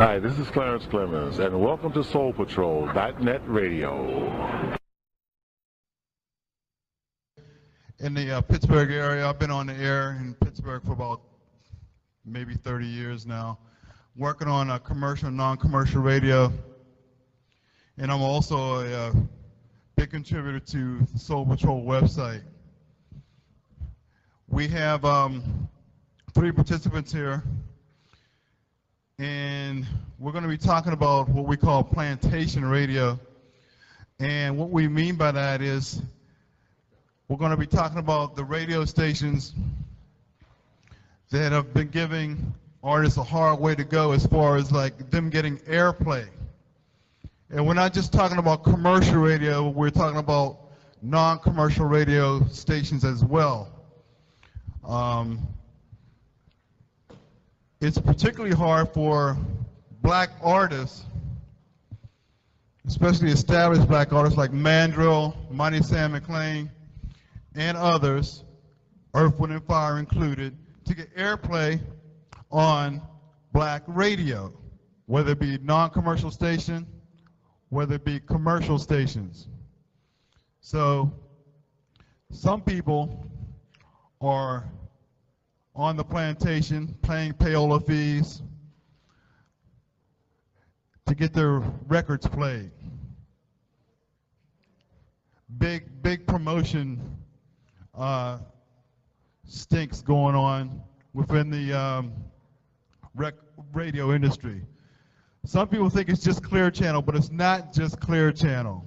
Hi, this is Clarence Clemons, and welcome to Soul Patrol.net Radio. In the Pittsburgh area, I've been on the air in Pittsburgh for about maybe 30 years now, working on commercial and non-commercial radio. And I'm also a big contributor to the Soul Patrol website. We have 3 participants here, and we're going to be talking about what we call Plantation Radio. And what we mean by that is we're going to be talking about the radio stations that have been giving artists a hard way to go as far as like them getting airplay. And we're not just talking about commercial radio, we're talking about non-commercial radio stations as well. It's particularly hard for black artists, especially established black artists like Mandrill, Mighty Sam Mcclain, and others, Earth, Wind and Fire included, to get airplay on black radio, whether it be non-commercial station, whether it be commercial stations. So some people are on the plantation paying payola fees to get their records played. Big promotion stinks going on within the radio industry. Some people think it's just Clear Channel, but it's not just Clear Channel.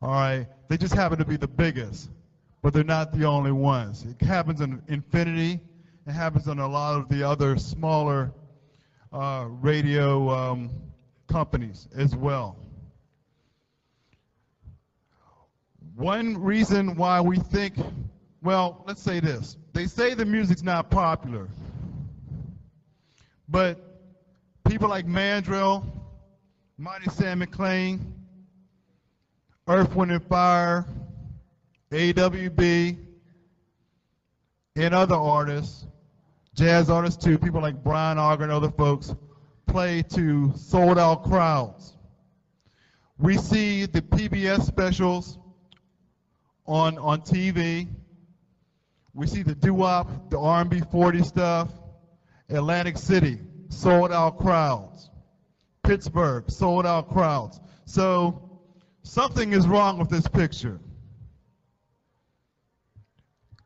All right, they just happen to be the biggest, but they're not the only ones. It happens in Infinity. It happens in a lot of the other smaller radio companies as well. One reason why we think, well, let's say this. They say the music's not popular, but people like Mandrill, Mighty Sam Mcclain, Earth, Wind and Fire, AWB, and other artists, jazz artists too, people like Brian Auger and other folks, play to sold-out crowds. We see the PBS specials on TV. We see the doo-wop, the R&B 40 stuff. Atlantic City, sold-out crowds. Pittsburgh, sold-out crowds. So something is wrong with this picture.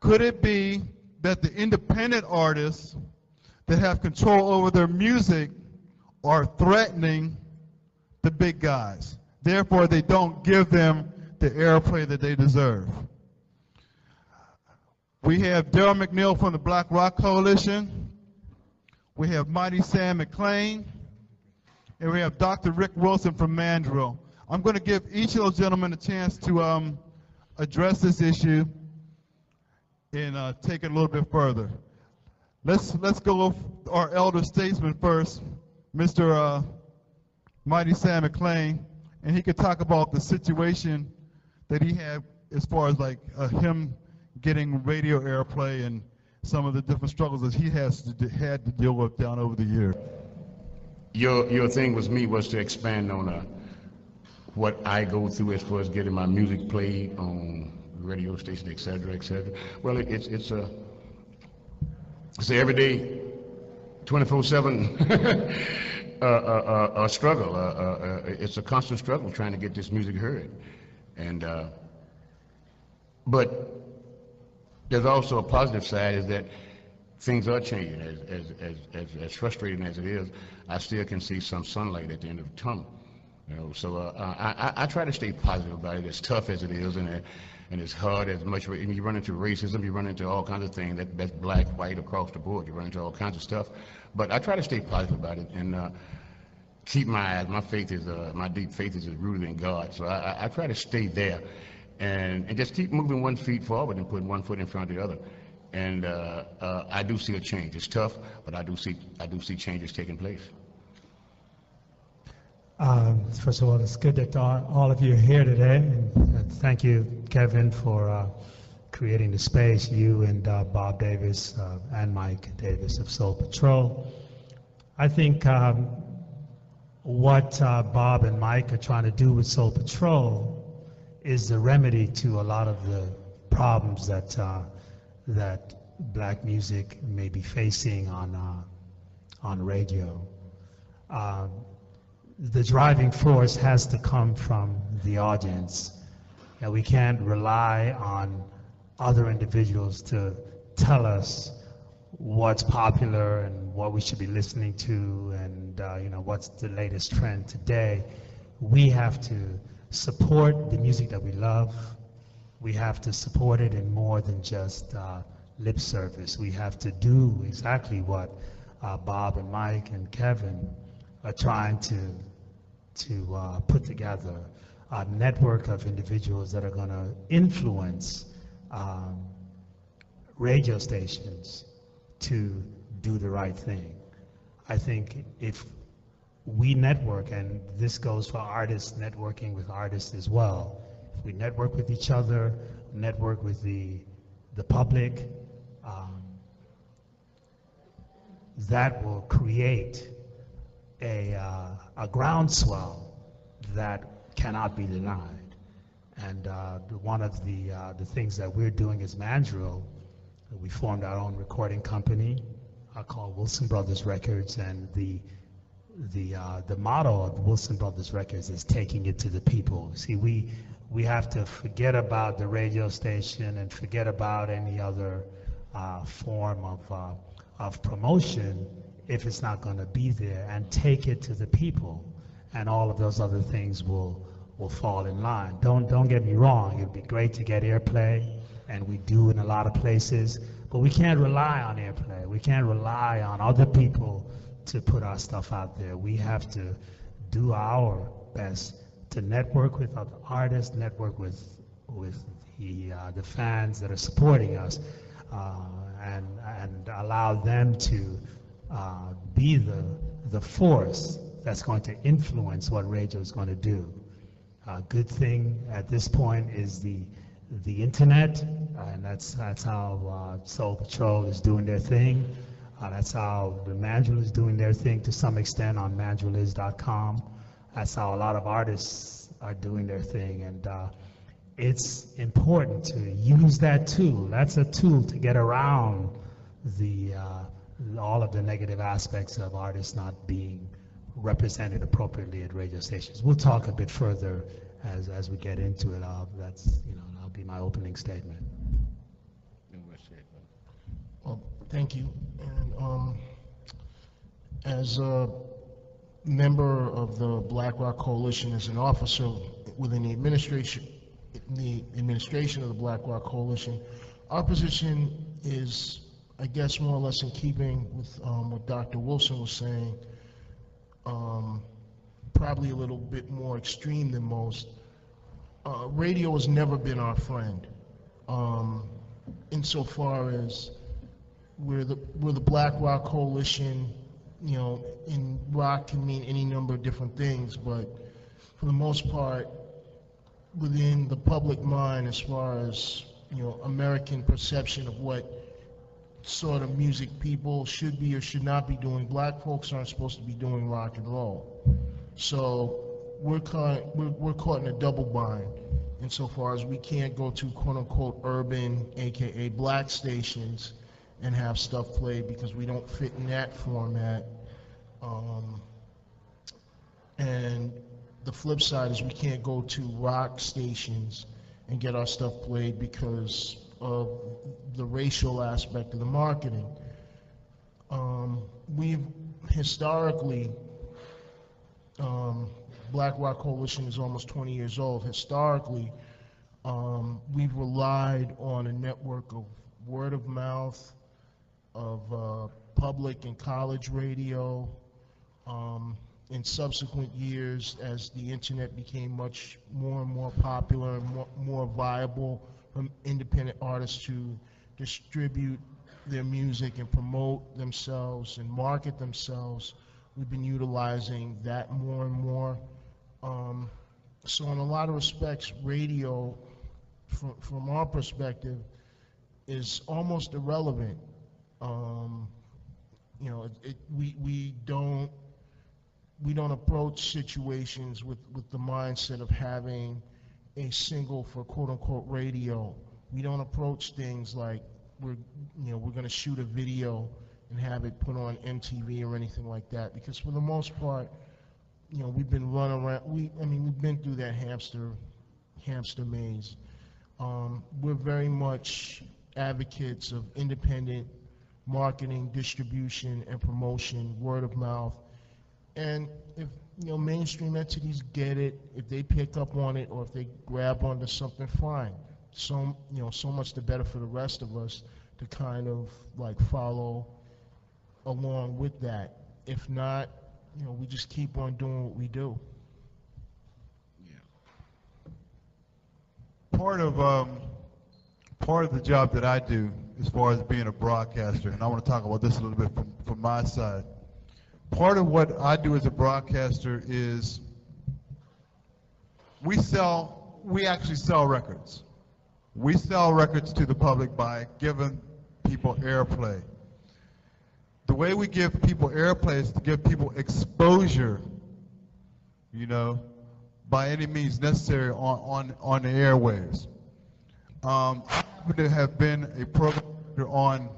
Could it be that the independent artists that have control over their music are threatening the big guys? Therefore, they don't give them the airplay that they deserve. We have Darrell McNeil from the Black Rock Coalition. We have Mighty Sam Mcclain. And we have Dr. Ric Wilson from Mandrill. I'm going to give each of those gentlemen a chance to address this issue and take it a little bit further. Let's go with our elder statesman first, Mr. Mighty Sam Mcclain, and he could talk about the situation that he had as far as like him getting radio airplay and some of the different struggles that he had to deal with down over the years. Your thing was to expand on what I go through as far as getting my music played on radio station, et cetera, et cetera. Well, it's a everyday 24/7 struggle. It's a constant struggle trying to get this music heard. And but there's also a positive side, is that things are changing. As frustrating as it is, I still can see some sunlight at the end of the tunnel. You know, so I try to stay positive about it, as tough as it is, and it's hard as much. And you run into racism, you run into all kinds of things. That's black, white, across the board. You run into all kinds of stuff. But I try to stay positive about it and keep my eyes. My deep faith is rooted in God. So I try to stay there and just keep moving 1 foot forward and putting 1 foot in front of the other. And I do see a change. It's tough, but I do see changes taking place. First of all, it's good that all of you are here today, and thank you, Kevin, for creating the space, you and Bob Davis and Mike Davis of Soul Patrol. I think what Bob and Mike are trying to do with Soul Patrol is the remedy to a lot of the problems that black music may be facing on radio. The driving force has to come from the audience. And we can't rely on other individuals to tell us what's popular and what we should be listening to, and what's the latest trend today. We have to support the music that we love. We have to support it in more than just lip service. We have to do exactly what Bob and Mike and Kevin are trying to put together, a network of individuals that are going to influence radio stations to do the right thing. I think if we network, and this goes for artists networking with artists as well, if we network with each other, network with the public, that will create a groundswell that cannot be denied. And one of the things that we're doing as Mandrill, we formed our own recording company called Wilson Brothers Records, and the motto of Wilson Brothers Records is taking it to the people. See, we have to forget about the radio station and forget about any other form of promotion if it's not going to be there, and take it to the people, and all of those other things will fall in line. Don't get me wrong, it'd be great to get airplay, and we do in a lot of places, but we can't rely on airplay. We can't rely on other people to put our stuff out there. We have to do our best to network with other artists, network with the fans that are supporting us, and allow them to be the force that's going to influence what radio is going to do. A good thing at this point is the internet, and that's how Soul Patrol is doing their thing. That's how the Mandrill is doing their thing to some extent on mandrilliz.com. That's how a lot of artists are doing their thing, and it's important to use that tool. That's a tool to get around all of the negative aspects of artists not being represented appropriately at radio stations. We'll talk a bit further as we get into it. That'll be my opening statement. Well, thank you. And as a member of the Black Rock Coalition, as an officer within the administration of the Black Rock Coalition, our position is, I guess, more or less in keeping with what Dr. Wilson was saying, probably a little bit more extreme than most. Radio has never been our friend, insofar as we're the Black Rock Coalition. In rock can mean any number of different things, but for the most part, within the public mind, as far as American perception of what sort of music people should be or should not be doing, black folks aren't supposed to be doing rock and roll. So we're caught in a double bind insofar as we can't go to quote-unquote urban, aka black stations, and have stuff played because we don't fit in that format. And the flip side is we can't go to rock stations and get our stuff played because of the racial aspect of the marketing. We've historically, Black Rock Coalition is almost 20 years old. Historically, we've relied on a network of word of mouth, of public and college radio. In subsequent years, as the internet became much more and more popular and more viable for independent artists to distribute their music and promote themselves and market themselves, we've been utilizing that more and more. So in a lot of respects, radio, from our perspective, is almost irrelevant. We don't we don't approach situations with the mindset of having a single for quote-unquote radio. We don't approach things like we're going to shoot a video and have it put on MTV or anything like that, because for the most part, we've been running around. We've been through that hamster maze. We're very much advocates of independent marketing, distribution, and promotion, word of mouth. And if mainstream entities get it, if they pick up on it, or if they grab onto something, fine. So much the better for the rest of us to kind of like follow along with that. If not, we just keep on doing what we do. Part of the job that I do as far as being a broadcaster, and I want to talk about this a little bit from my side. Part of what I do as a broadcaster is we actually sell records. We sell records to the public by giving people airplay. The way we give people airplay is to give people exposure, by any means necessary on the airwaves. I happen to have been a program on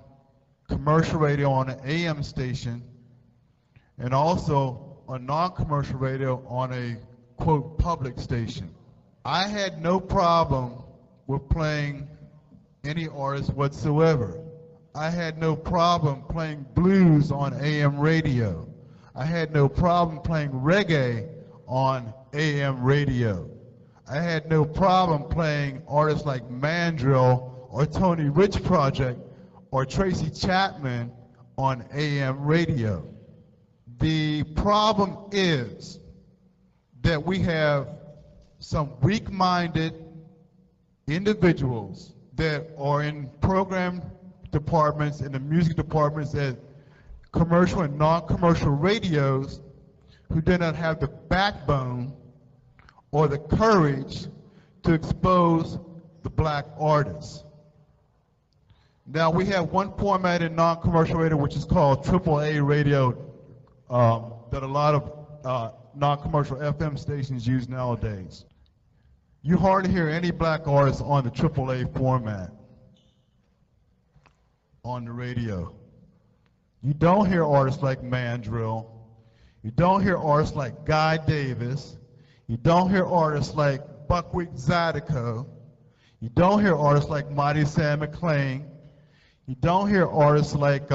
commercial radio on an AM station, and also on non-commercial radio on a, quote, public station. I had no problem with playing any artist whatsoever. I had no problem playing blues on AM radio. I had no problem playing reggae on AM radio. I had no problem playing artists like Mandrill or Tony Rich Project or Tracy Chapman on AM radio. The problem is that we have some weak-minded individuals that are in program departments and the music departments at commercial and non-commercial radios who do not have the backbone or the courage to expose the black artists. Now, we have one format in non-commercial radio which is called AAA radio that a lot of non-commercial FM stations use nowadays. You hardly hear any black artists on the AAA format on the radio. You don't hear artists like Mandrill. You don't hear artists like Guy Davis. You don't hear artists like Buckwheat Zydeco. You don't hear artists like Mighty Sam Mcclain. You don't hear artists like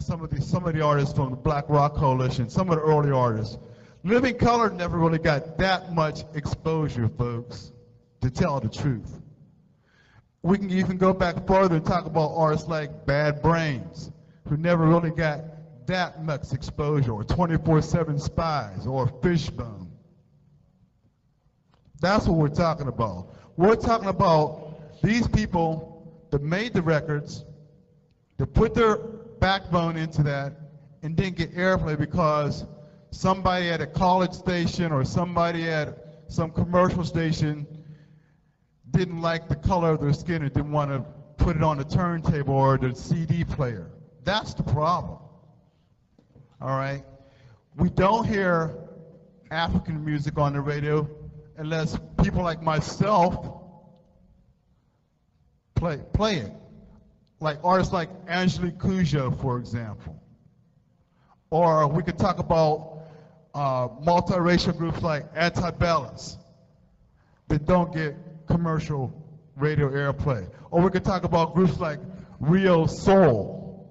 some of the artists from the Black Rock Coalition, some of the early artists. Living Color never really got that much exposure, folks, to tell the truth. We can even go back further and talk about artists like Bad Brains, who never really got that much exposure, or 24/7 Spies, or Fishbone. That's what we're talking about. We're talking about these people that made the records, that put their backbone into that, and didn't get airplay because somebody at a college station or somebody at some commercial station didn't like the color of their skin and didn't want to put it on the turntable or the CD player. That's the problem. All right? We don't hear African music on the radio unless people like myself play it. Like artists like Angelique Koujo, for example. Or we could talk about multiracial groups like Antebellum that don't get commercial radio airplay. Or we could talk about groups like Rio Soul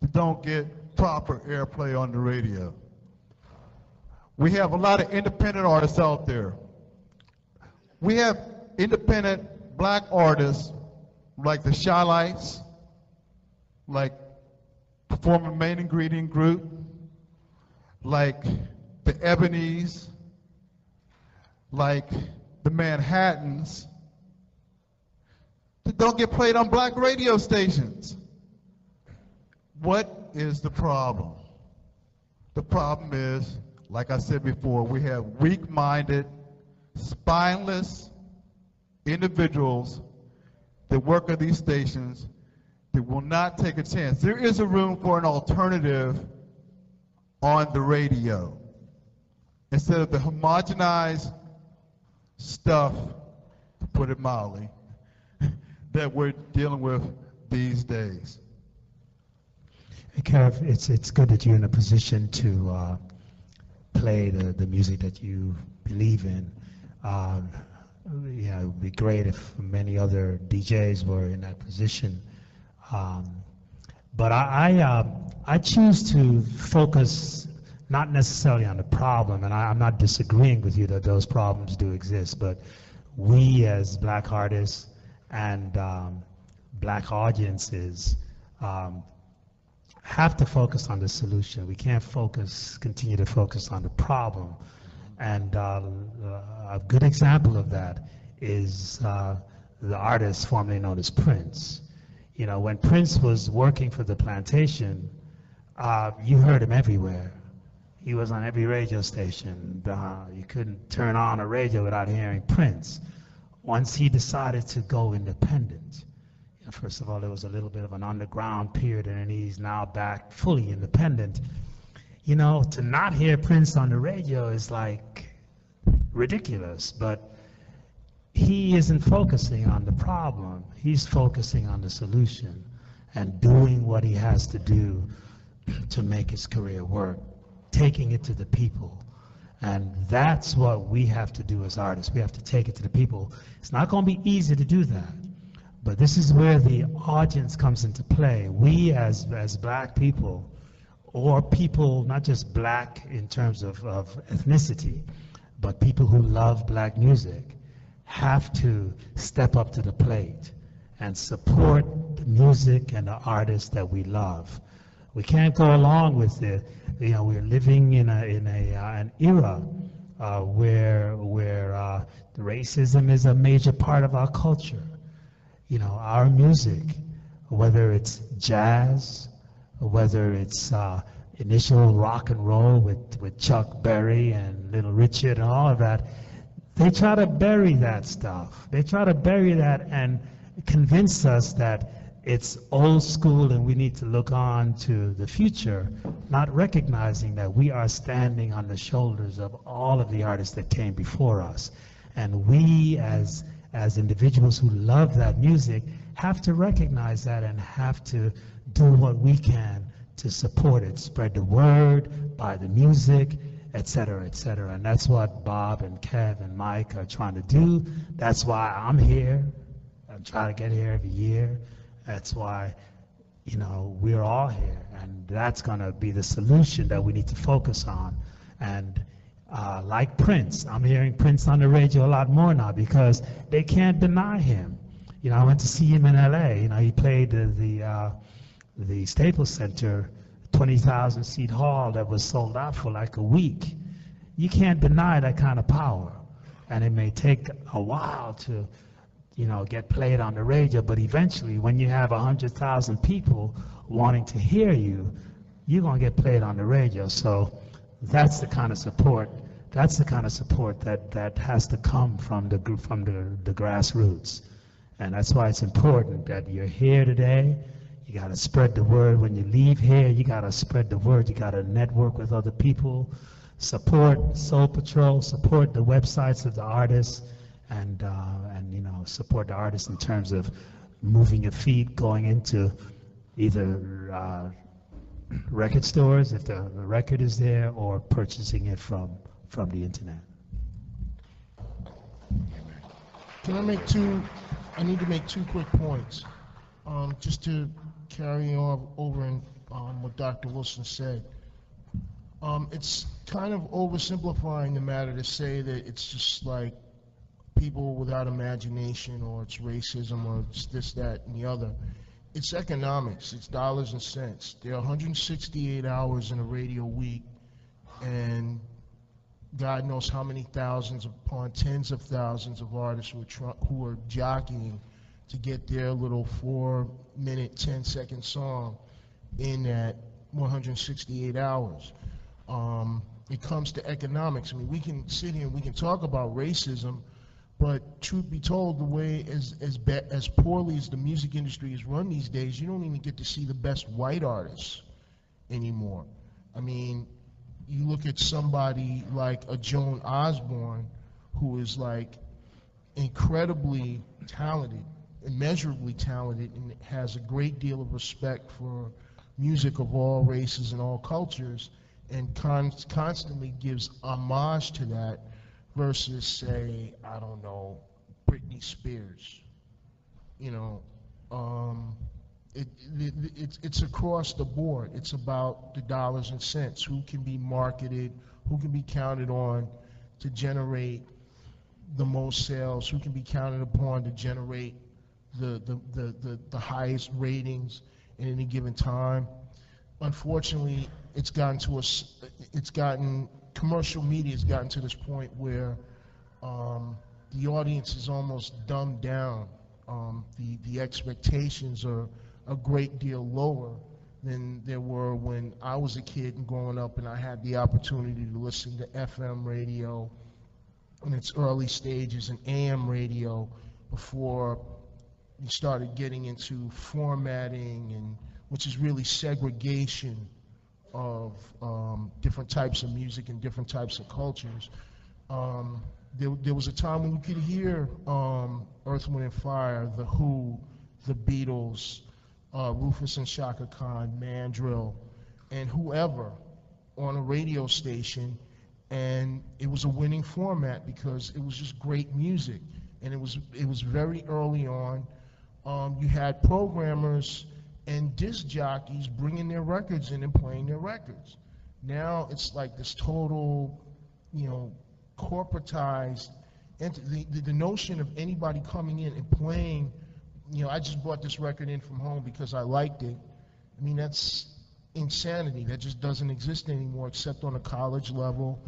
that don't get proper airplay on the radio. We have a lot of independent artists out there. We have independent black artists like the Shy-Lights, like Performing Main Ingredient Group, like the Ebonies, like the Manhattans, that don't get played on black radio stations. What is the problem? The problem is, like I said before, we have weak-minded, spineless individuals that work at these stations that will not take a chance. There is a room for an alternative on the radio. Instead of the homogenized stuff, to put it mildly, that we're dealing with these days. Hey, Kev, it's good that you're in a position to play the music that you believe in. Yeah, it would be great if many other DJs were in that position. But I choose to focus not necessarily on the problem, and I'm not disagreeing with you that those problems do exist, but we as black artists and black audiences have to focus on the solution. We can't continue to focus on the problem. And a good example of that is the artist formerly known as Prince. You know, when Prince was working for the Plantation, you heard him everywhere. He was on every radio station. You couldn't turn on a radio without hearing Prince. Once he decided to go independent, first of all, there was a little bit of an underground period, and he's now back fully independent. You know, to not hear Prince on the radio is like ridiculous, but he isn't focusing on the problem. He's focusing on the solution and doing what he has to do to make his career work, taking it to the people. And that's what we have to do as artists. We have to take it to the people. It's not going to be easy to do that, but this is where the audience comes into play. We as black people, or people not just black in terms of ethnicity, but people who love black music, have to step up to the plate and support the music and the artists that we love. We can't go along with it. You know, we're living in an era where the racism is a major part of our culture. You know, our music, whether it's jazz, whether it's initial rock and roll with Chuck Berry and Little Richard and all of that, they try to bury that stuff. They try to bury that and convince us that it's old school and we need to look on to the future, not recognizing that we are standing on the shoulders of all of the artists that came before us. And we as individuals who love that music have to recognize that and have to do what we can to support it, spread the word, buy the music, et cetera, et cetera. And that's what Bob and Kev and Mike are trying to do. That's why I'm here. I'm trying to get here every year. That's why, you know, we're all here. And that's going to be the solution that we need to focus on. And like Prince, I'm hearing Prince on the radio a lot more now because they can't deny him. You know, I went to see him in LA. You know, he played the Staples Center 20,000 seat hall that was sold out for like a week. You can't deny that kind of power. And it may take a while to, you know, get played on the radio, but eventually when you have 100,000 people wanting to hear you, you're going to get played on the radio. So that's the kind of support, that has to come from the grassroots. And that's why it's important that you're here today. You got to spread the word. When you leave here, you got to spread the word. You got to network with other people, support Soul Patrol, support the websites of the artists, and you know, support the artists in terms of moving your feet, going into either record stores if the record is there, or purchasing it from the internet. I need to make two quick points. Just to carry on over in what Dr. Wilson said. It's kind of oversimplifying the matter to say that it's just like people without imagination, or it's racism, or it's this, that, and the other. It's economics. It's dollars and cents. There are 168 hours in a radio week, and God knows how many thousands upon tens of thousands of artists who are jockeying to get their little 4-minute, 10-second song in that 168 hours. It comes to economics. I mean, we can sit here and we can talk about racism, But truth be told, the way as poorly as the music industry is run these days, you don't even get to see the best white artists anymore. I mean, you look at somebody like a Joan Osborne, who is like incredibly talented, immeasurably talented, and has a great deal of respect for music of all races and all cultures, and constantly gives homage to that, versus, say, I don't know, Britney Spears. You know, it's across the board. It's about the dollars and cents, who can be marketed, who can be counted on to generate the most sales, who can be counted upon to generate the highest ratings at any given time. Unfortunately, commercial media has gotten to this point where the audience is almost dumbed down. The expectations are a great deal lower than there were when I was a kid and growing up, and I had the opportunity to listen to FM radio in its early stages and AM radio before you started getting into formatting, and which is really segregation of different types of music and different types of cultures. There was a time when you could hear Earth, Wind and Fire, The Who, The Beatles, Rufus and Shaka Khan, Mandrill, and whoever on a radio station, and it was a winning format because it was just great music, and it was very early on. You had programmers and disc jockeys bringing their records in and playing their records. Now it's like this total, corporatized. The notion of anybody coming in and playing, I just brought this record in from home because I liked it. I mean, that's insanity. That just doesn't exist anymore, except on a college level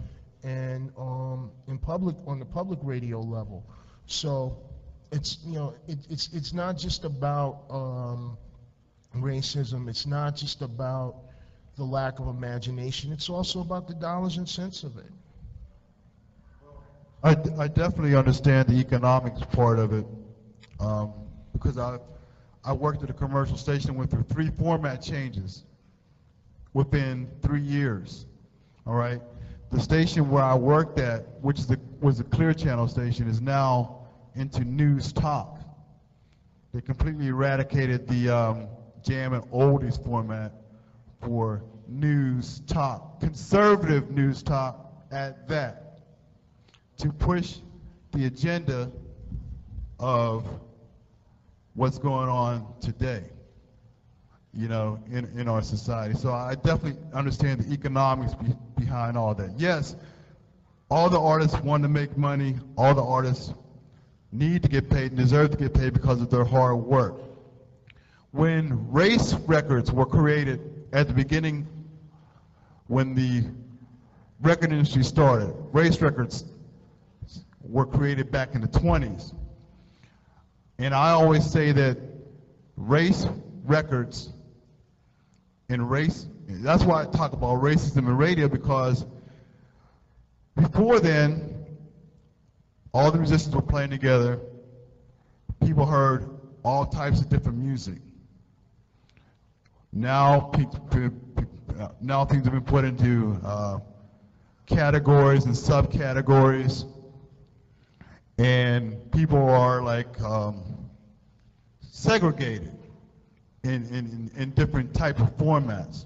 and on the public radio level. So it's it's not just about racism. It's not just about the lack of imagination. It's also about the dollars and cents of it. I definitely understand the economics part of it, because I worked at a commercial station, went through 3 format changes within 3 years. All right, the station where I worked at, which was a Clear Channel station, is now into news talk. They completely eradicated the jam and oldies format for news talk, conservative news talk at that, to push the agenda of what's going on today, in our society. So I definitely understand the economics behind all that. Yes, all the artists want to make money. All the artists need to get paid and deserve to get paid because of their hard work. When race records were created at the beginning, when the record industry started, race records were created back in the 20s. And I always say that race records and race, that's why I talk about racism in radio, because before then, all the musicians were playing together. People heard all types of different music. Now things have been put into categories and subcategories, and people are like segregated in different type of formats.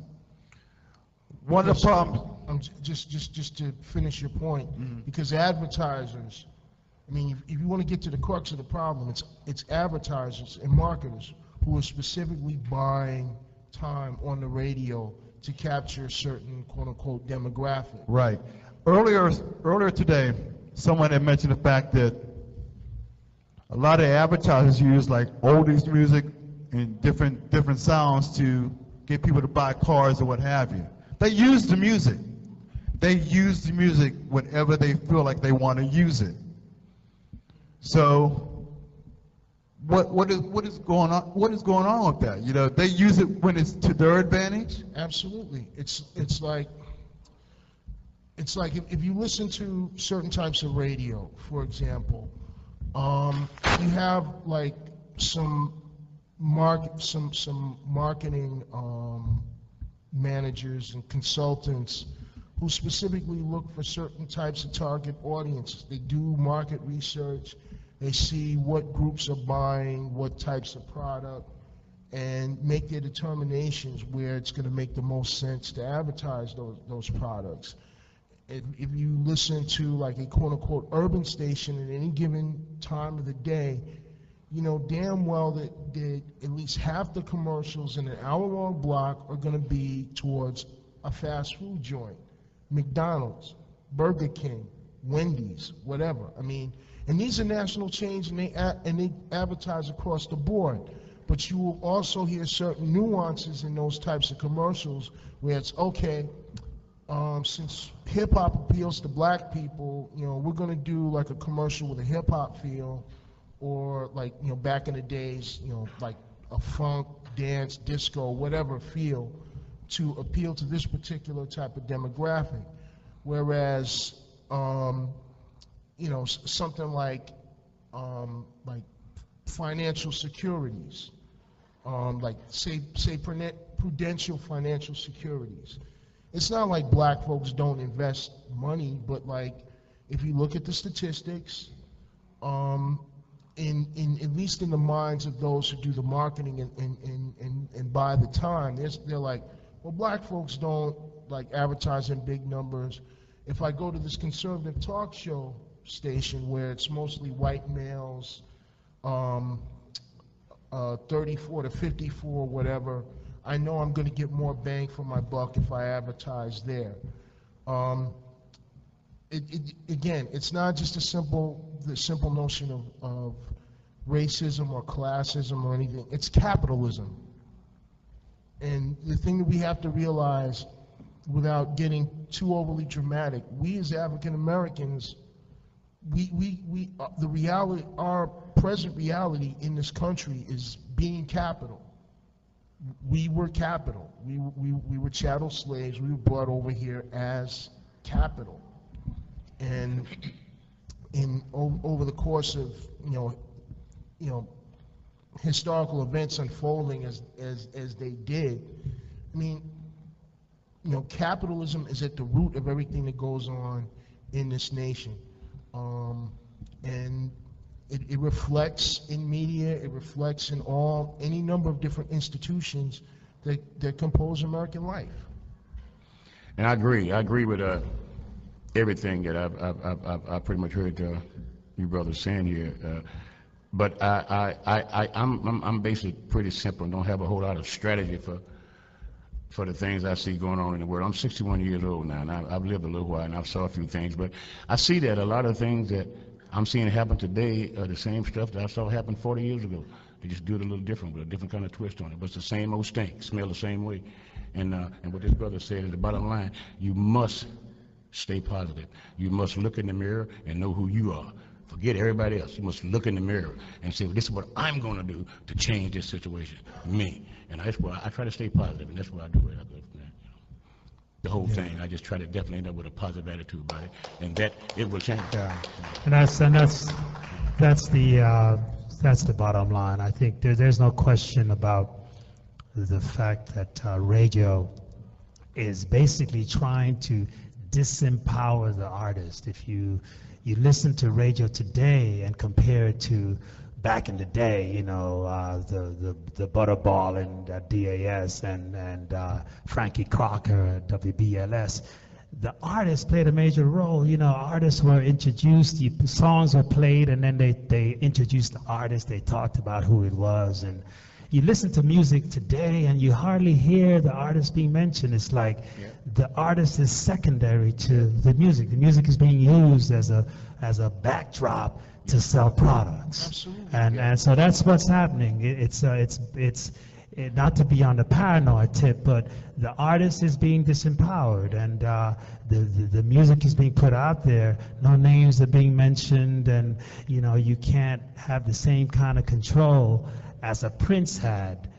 One of the problems. Just to finish your point, because advertisers, I mean, if you want to get to the crux of the problem, it's advertisers and marketers who are specifically buying time on the radio to capture a certain quote-unquote demographic. Right. Earlier today, someone had mentioned the fact that a lot of advertisers use like oldies music and different sounds to get people to buy cars or what have you. They use the music. They use the music whenever they feel like they want to use it. So what is going on? What is going on with that? They use it when it's to their advantage. Absolutely. It's like if you listen to certain types of radio, for example, You have like some marketing managers and consultants who specifically look for certain types of target audiences. They do market research, they see what groups are buying, what types of product, and make their determinations where it's going to make the most sense to advertise those products. If you listen to like a quote-unquote urban station at any given time of the day, you know damn well that at least half the commercials in an hour-long block are going to be towards a fast food joint. McDonald's, Burger King, Wendy's, whatever. I mean, and these are national chains, and they advertise across the board. But you will also hear certain nuances in those types of commercials where it's okay. Since hip hop appeals to black people, you know, we're going to do like a commercial with a hip hop feel, or like, you know, back in the days, you know, like a funk, dance, disco, whatever feel to appeal to this particular type of demographic. Whereas, you know, something like financial securities, like say prudential financial securities. It's not like black folks don't invest money, but like if you look at the statistics, in at least in the minds of those who do the marketing and buy the time, they're like, well, black folks don't like advertise in big numbers. If I go to this conservative talk show station where it's mostly white males, 34 to 54, whatever, I know I'm going to get more bang for my buck if I advertise there. Again, it's not just the simple notion of racism or classism or anything. It's capitalism. And the thing that we have to realize, without getting too overly dramatic, we as African Americans, the reality, our present reality in this country is being capital. We were capital. We were chattel slaves. We were brought over here as capital. And over the course of you know historical events unfolding as they did, I mean, you know, capitalism is at the root of everything that goes on in this nation, and it reflects in media. It reflects in any number of different institutions that compose American life. And I agree with everything that I pretty much heard you brothers saying here. But I'm basically pretty simple and don't have a whole lot of strategy for the things I see going on in the world. I'm 61 years old now, and I've lived a little while, and I've saw a few things. But I see that a lot of things that I'm seeing happen today are the same stuff that I saw happen 40 years ago. They just do it a little different, with a different kind of twist on it. But it's the same old stink, smell the same way. And what this brother said is the bottom line: you must stay positive. You must look in the mirror and know who you are. Forget everybody else. You must look in the mirror and say, well, this is what I'm going to do to change this situation, me. And that's why I try to stay positive, and that's what I do right up there. The whole thing, I just try to definitely end up with a positive attitude about it, and that it will change. Yeah, and that's the bottom line. I think there's no question about the fact that radio is basically trying to disempower the artist. If you listen to radio today and compare it to back in the day, you know, the Butterball and DAS and Frankie Crocker at WBLS, the artists played a major role. You know, artists were introduced, songs were played, and then they introduced the artist. They talked about who it was, and you listen to music today and you hardly hear the artist being mentioned. It's like the artist is secondary to the music. The music is being used as a backdrop to sell products. Absolutely. And so that's what's happening. It's not to be on the paranoid tip, but the artist is being disempowered, and the music is being put out there. No names are being mentioned, and you know, you can't have the same kind of control as a Prince had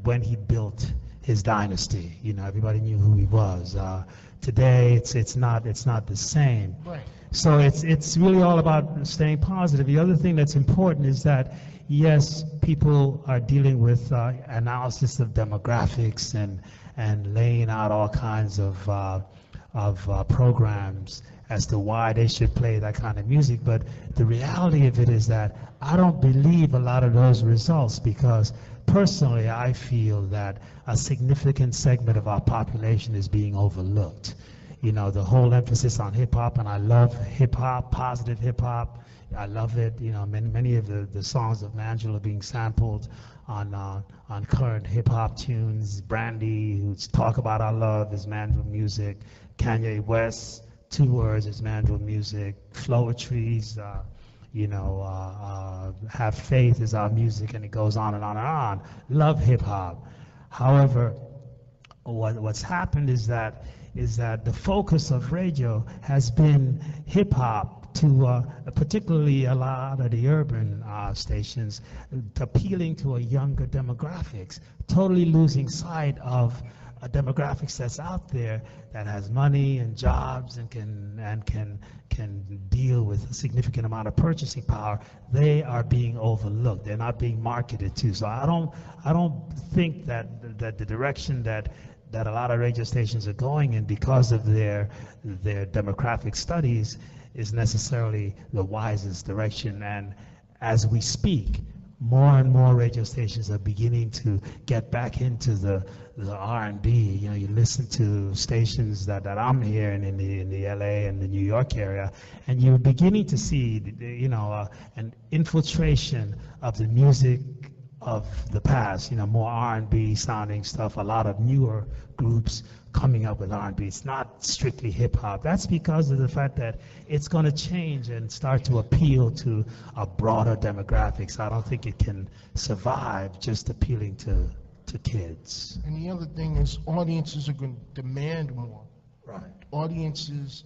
when he built his dynasty. You know, everybody knew who he was. Today, it's not the same. Right. So it's really all about staying positive. The other thing that's important is that, yes, people are dealing with analysis of demographics and laying out all kinds of programs as to why they should play that kind of music. But the reality of it is that I don't believe a lot of those results, because personally I feel that a significant segment of our population is being overlooked. You know, the whole emphasis on hip-hop, and I love hip-hop, positive hip-hop. I love it. You know, many of the songs of Mandrill are being sampled on current hip-hop tunes. Brandy, who's Talk About Our Love, is Mandrill music. Kanye West, Two Words is Mandrill music. Flowetry's, Have Faith is our music, and it goes on and on and on. Love hip-hop. However, what's happened is that the focus of radio has been hip-hop to particularly a lot of the urban stations, appealing to a younger demographics, totally losing sight of a demographics that's out there that has money and jobs and can deal with a significant amount of purchasing power. They are being overlooked. They're not being marketed to. So I don't think that the direction that a lot of radio stations are going in, because of their demographic studies, is necessarily the wisest direction. And as we speak, more and more radio stations are beginning to get back into the R&B. You know, you listen to stations that I'm hearing in the LA and the New York area, and you're beginning to see, an infiltration of the music of the past, more R&B sounding stuff, a lot of newer groups coming up with R&B. It's not strictly hip-hop. That's because of the fact that it's going to change and start to appeal to a broader demographics. I don't think it can survive just appealing to kids. And the other thing is, audiences are going to demand more. Right. Audiences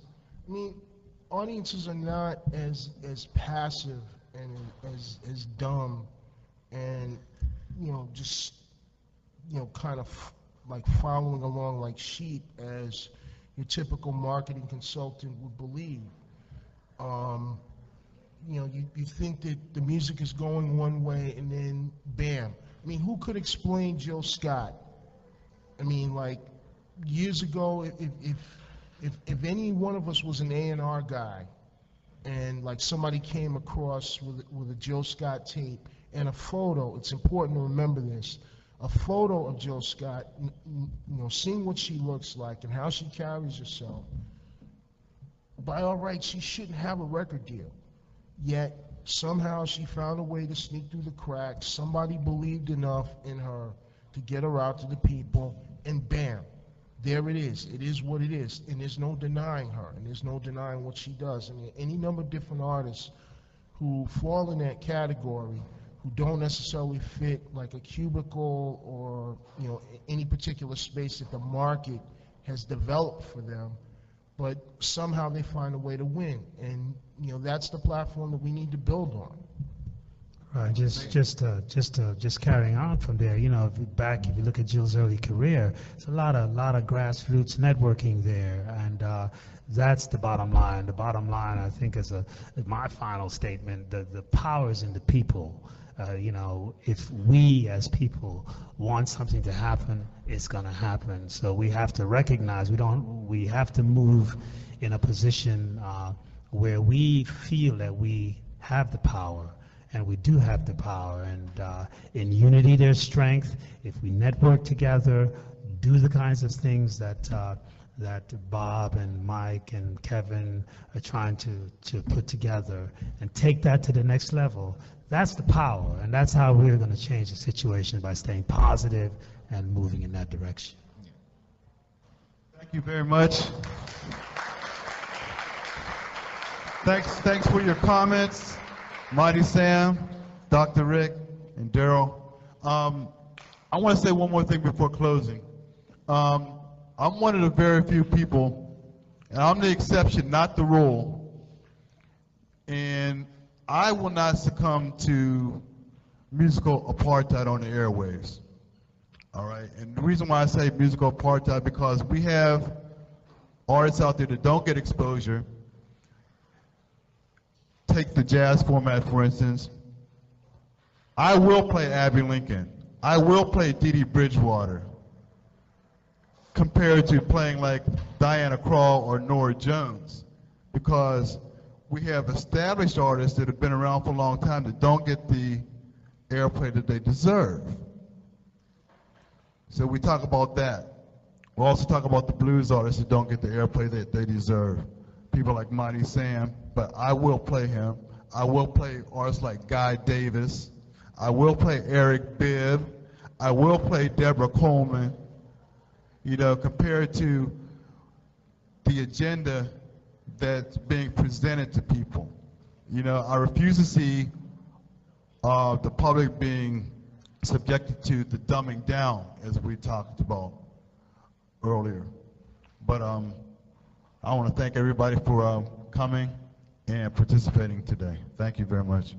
are not as passive and as dumb and kind of like following along like sheep as your typical marketing consultant would believe. You think that the music is going one way and then bam. I mean, who could explain Jill Scott? I mean, like years ago, if any one of us was an A&R guy and like somebody came across with a Jill Scott tape and a photo, it's important to remember this, a photo of Jill Scott, seeing what she looks like and how she carries herself, by all rights, she shouldn't have a record deal. Yet, somehow she found a way to sneak through the cracks. Somebody believed enough in her to get her out to the people, and bam, there it is. It is what it is, and there's no denying her, and there's no denying what she does. I mean, any number of different artists who fall in that category, who don't necessarily fit like a cubicle or any particular space that the market has developed for them, but somehow they find a way to win, and that's the platform that we need to build on. Right. Just carrying on from there. If you look at Jill's early career, it's a lot of grassroots networking there, and that's the bottom line. The bottom line, I think, is my final statement. The power is in the people. If we as people want something to happen, it's going to happen. So we have to recognize we have to move in a position where we feel that we have the power, and we do have the power. And in unity, there's strength. If we network together, do the kinds of things that Bob and Mike and Kevin are trying to put together, and take that to the next level, that's the power, and that's how we're going to change the situation, by staying positive and moving in that direction. Thank you very much. Thanks for your comments, Mighty Sam, Dr. Rick, and Darrell. I want to say one more thing before closing. I'm one of the very few people, and I'm the exception, not the rule, and I will not succumb to musical apartheid on the airwaves. All right, and the reason why I say musical apartheid, because we have artists out there that don't get exposure. Take the jazz format, for instance. I will play Abby Lincoln. I will play Dee Dee Bridgewater, compared to playing like Diana Krall or Norah Jones, because we have established artists that have been around for a long time that don't get the airplay that they deserve. So we talk about that. We also talk about the blues artists that don't get the airplay that they deserve. People like Mighty Sam, but I will play him. I will play artists like Guy Davis. I will play Eric Bibb. I will play Deborah Coleman. You know, compared to the agenda that's being presented to people. You know, I refuse to see the public being subjected to the dumbing down, as we talked about earlier. But I want to thank everybody for coming and participating today. Thank you very much.